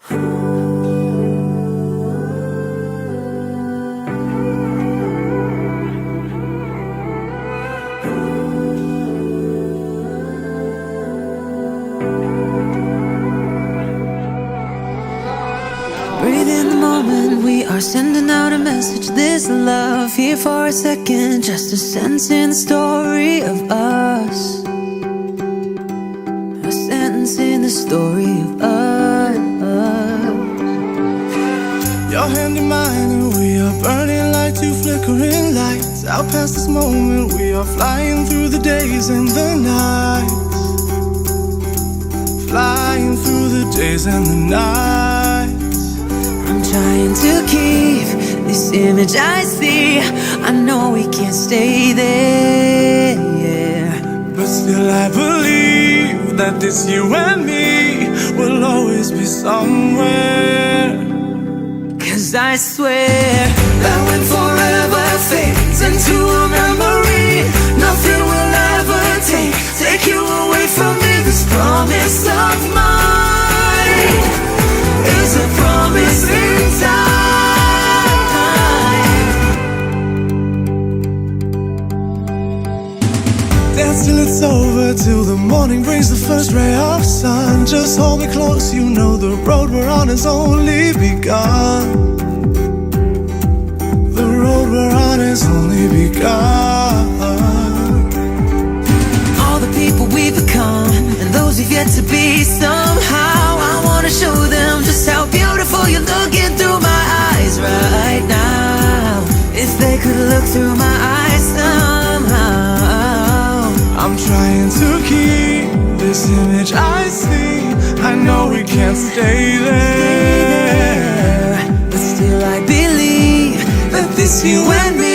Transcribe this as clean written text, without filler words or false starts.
Breathe in the moment, we are sending out a message. This love here for a second, just a sentence in the story of us. A sentence in the story of us. Your hand in mine and we are burning like two flickering lights. Out past this moment we are flying through the days and the nights. Flying through the days and the nights. I'm trying to keep this image I see. I know we can't stay there, but still I believe that this you and me will always be somewhere. 'Cause I swear that when forever fades into a memory, nothing will ever take you away from me. This promise of mine is a promise in time. Dance till it's over, till the morning brings the first ray of sun. Just hold me close, you know the road we're on has only begun. The road we're on has only begun. All the people we've become and those we've yet to be, somehow I wanna show them just how beautiful you're looking through my eyes right now. If they could look through my eyes somehow. I'm trying to keep this image I see. I know we can't stay there, but still I believe that this you and me